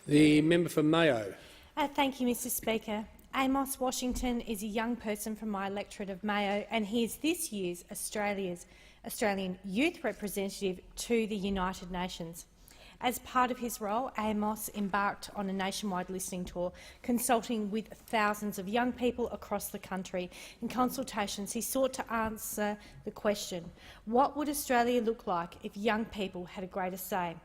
The member for Mayo. Thank you, Mr Speaker. Amos Washington is a young person from my electorate of Mayo, and he is this year's Australian Youth Representative to the United Nations. As part of his role, Amos embarked on a nationwide listening tour, consulting with thousands of young people across the country. In consultations, he sought to answer the question, what would Australia look like if young people had a greater say?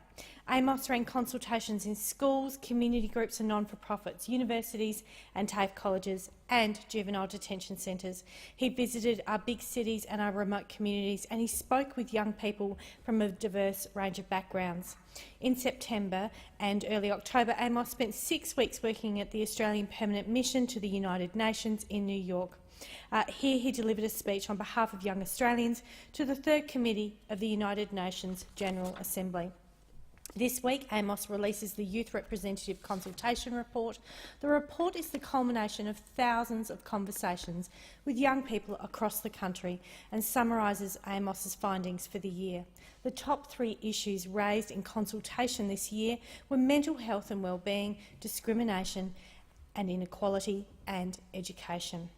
Amos ran consultations in schools, community groups and non-for-profits, universities and TAFE colleges and juvenile detention centres. He visited our big cities and our remote communities, and he spoke with young people from a diverse range of backgrounds. In September and early October, Amos spent 6 weeks working at the Australian Permanent Mission to the United Nations in New York. Here he delivered a speech on behalf of young Australians to the Third Committee of the United Nations General Assembly. This week, Amos releases the Youth Representative Consultation Report. The report is the culmination of thousands of conversations with young people across the country and summarises Amos's findings for the year. The top 3 issues raised in consultation this year were mental health and wellbeing, discrimination and inequality, and education.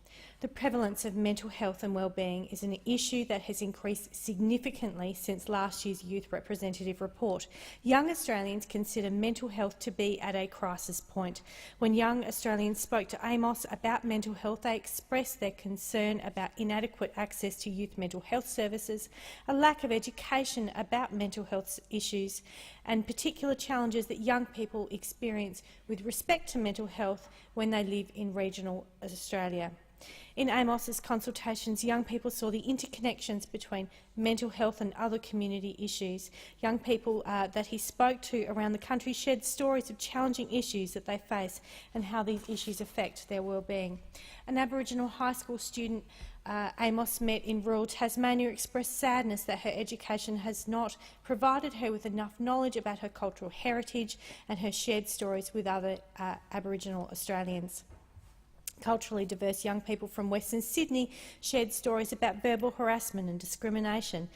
The prevalence of mental health and wellbeing is an issue that has increased significantly since last year's Youth Representative Report. Young Australians consider mental health to be at a crisis point. When young Australians spoke to Amos about mental health, they expressed their concern about inadequate access to youth mental health services, a lack of education about mental health issues, and particular challenges that young people experience with respect to mental health when they live in regional Australia. In Amos's consultations, young people saw the interconnections between mental health and other community issues. Young people that he spoke to around the country shared stories of challenging issues that they face and how these issues affect their wellbeing. An Aboriginal high school student Amos met in rural Tasmania expressed sadness that her education has not provided her with enough knowledge about her cultural heritage and her shared stories with other Aboriginal Australians. Culturally diverse young people from Western Sydney shared stories about verbal harassment and discrimination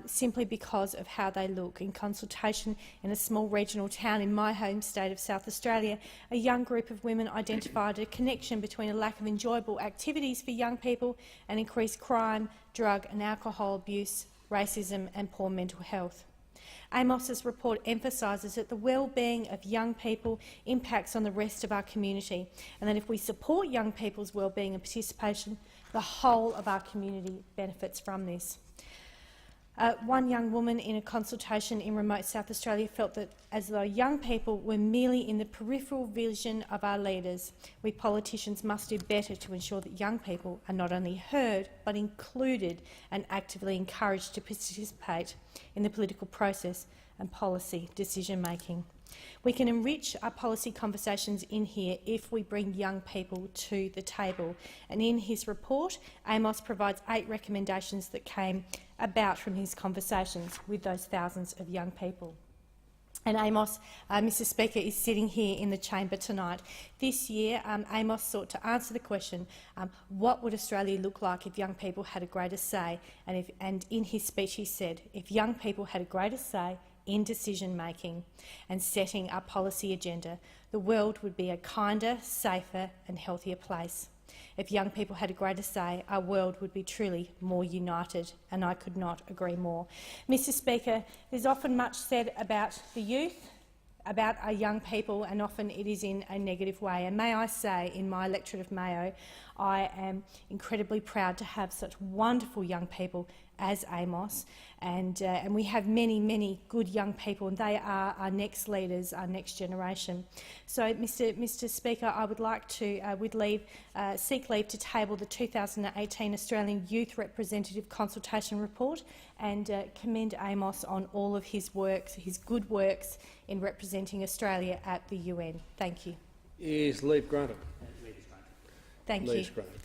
simply because of how they look. In consultation in a small regional town in my home state of South Australia, a young group of women identified a connection between a lack of enjoyable activities for young people and increased crime, drug and alcohol abuse, racism and poor mental health. Amos's report emphasises that the well-being of young people impacts on the rest of our community, and that if we support young people's well-being and participation, the whole of our community benefits from this. One young woman in a consultation in remote South Australia felt that as though young people were merely in the peripheral vision of our leaders. We politicians must do better to ensure that young people are not only heard but included and actively encouraged to participate in the political process and policy decision-making. We can enrich our policy conversations in here if we bring young people to the table. And in his report, Amos provides 8 recommendations that came about from his conversations with those thousands of young people. And Amos, Mr Speaker, is sitting here in the chamber tonight. This year, Amos sought to answer the question, what would Australia look like if young people had a greater say? And in his speech he said, if young people had a greater say in decision-making and setting our policy agenda, the world would be a kinder, safer and healthier place. If young people had a greater say, our world would be truly more united, and I could not agree more. Mr Speaker, there's often much said about the youth, about our young people, and often it is in a negative way. And may I say, in my electorate of Mayo, I am incredibly proud to have such wonderful young people as Amos, and we have many, many good young people, and they are our next leaders, our next generation. So, Mr Speaker, I would like to, seek leave to table the 2018 Australian Youth Representative Consultation Report and commend Amos on all of his works, his good works in representing Australia at the UN. Thank you. Is leave granted? Thank you. Leave granted.